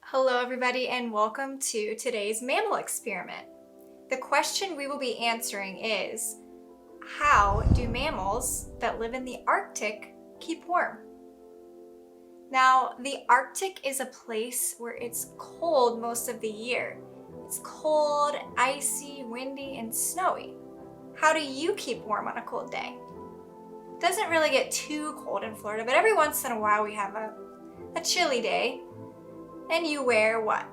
Hello everybody and welcome to today's Mammal Experiment. The question we will be answering is, how do mammals that live in the Arctic keep warm? Now, the Arctic is a place where it's cold most of the year. It's cold, icy, windy, and snowy. How do you keep warm on a cold day? It doesn't really get too cold in Florida, but every once in a while we have a chilly day. And you wear what?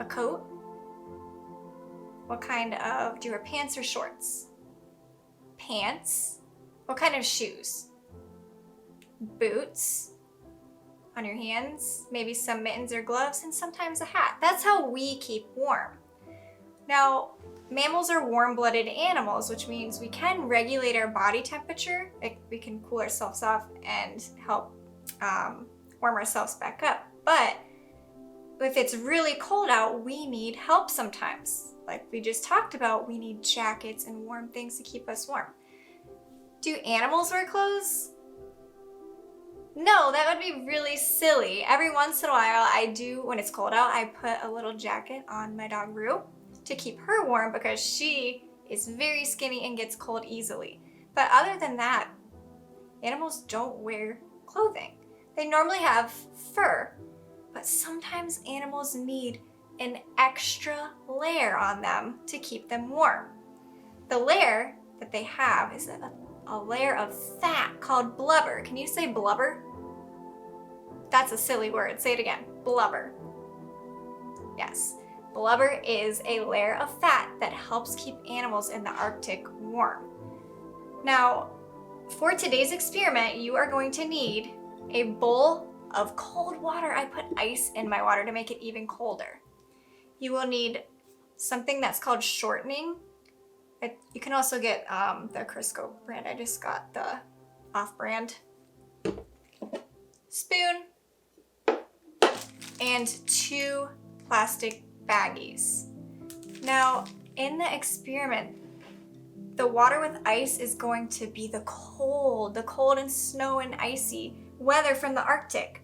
A coat? What kind of, do you wear pants or shorts? Pants? What kind of shoes? Boots? On your hands? Maybe some mittens or gloves, and sometimes a hat. That's how we keep warm. Now, mammals are warm-blooded animals, which means we can regulate our body temperature. We can cool ourselves off and help warm ourselves back up. But if it's really cold out, we need help sometimes. Like we just talked about, we need jackets and warm things to keep us warm. Do animals wear clothes? No, that would be really silly. Every once in a while I do, when it's cold out, I put a little jacket on my dog Rue to keep her warm because she is very skinny and gets cold easily. But other than that, animals don't wear clothing. They normally have fur, but sometimes animals need an extra layer on them to keep them warm. The layer that they have is a layer of fat called blubber. Can you say blubber? That's a silly word. Say it again. Blubber. Yes. Blubber is a layer of fat that helps keep animals in the Arctic warm. Now, for today's experiment, you are going to need a bowl of cold water. I put ice in my water to make it even colder. You will need something that's called shortening. You can also get the Crisco brand. I just got the off-brand. Spoon and 2 plastic baggies. Now, in the experiment, the water with ice is going to be the cold and snow and icy weather from the Arctic.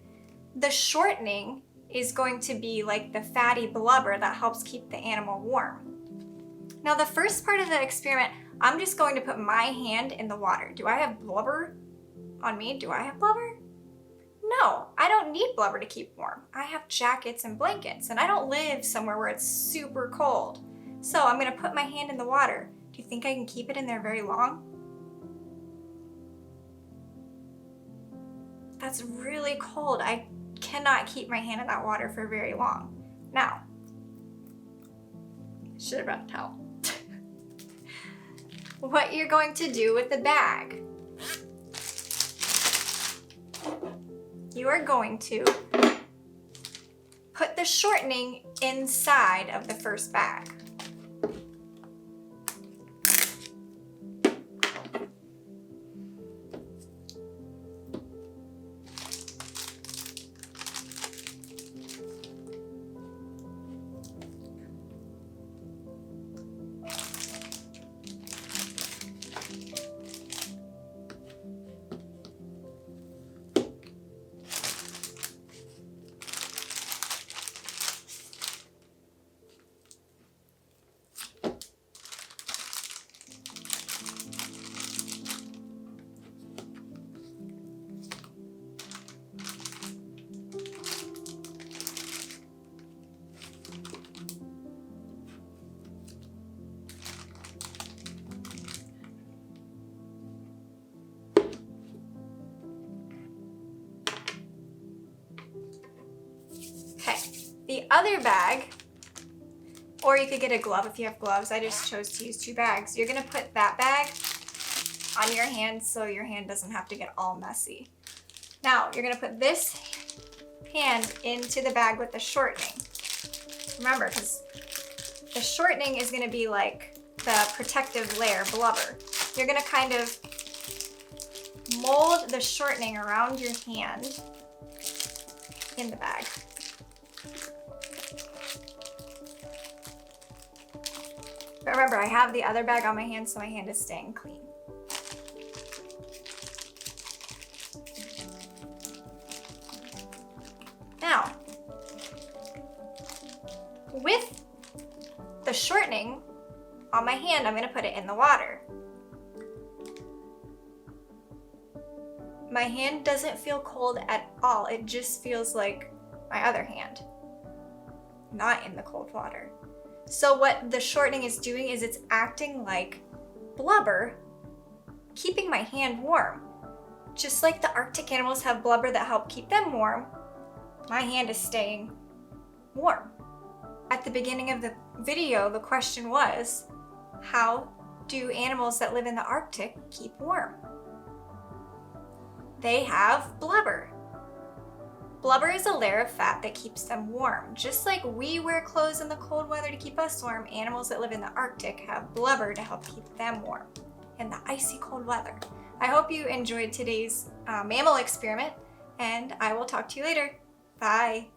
The shortening is going to be like the fatty blubber that helps keep the animal warm. Now, the first part of the experiment, I'm just going to put my hand in the water. Do I have blubber on me? Do I have blubber? No, I don't need blubber to keep warm. I have jackets and blankets, and I don't live somewhere where it's super cold. So I'm gonna put my hand in the water. Do you think I can keep it in there very long? That's really cold. I cannot keep my hand in that water for very long. Now, I should have brought a towel. What you're going to do with the bag, you are going to put the shortening inside of the first bag. The other bag, or you could get a glove if you have gloves. I just chose to use 2 bags. You're gonna put that bag on your hand so your hand doesn't have to get all messy. Now, you're gonna put this hand into the bag with the shortening. Remember, because the shortening is gonna be like the protective layer, blubber. You're gonna kind of mold the shortening around your hand in the bag. But remember, I have the other bag on my hand, so my hand is staying clean. Now, with the shortening on my hand, I'm gonna put it in the water. My hand doesn't feel cold at all. It just feels like my other hand, not in the cold water. So what the shortening is doing is it's acting like blubber, keeping my hand warm. Just like the Arctic animals have blubber that help keep them warm, my hand is staying warm. At the beginning of the video, the question was, how do animals that live in the Arctic keep warm? They have blubber. Blubber is a layer of fat that keeps them warm. Just like we wear clothes in the cold weather to keep us warm, animals that live in the Arctic have blubber to help keep them warm in the icy cold weather. I hope you enjoyed today's mammal experiment, and I will talk to you later. Bye.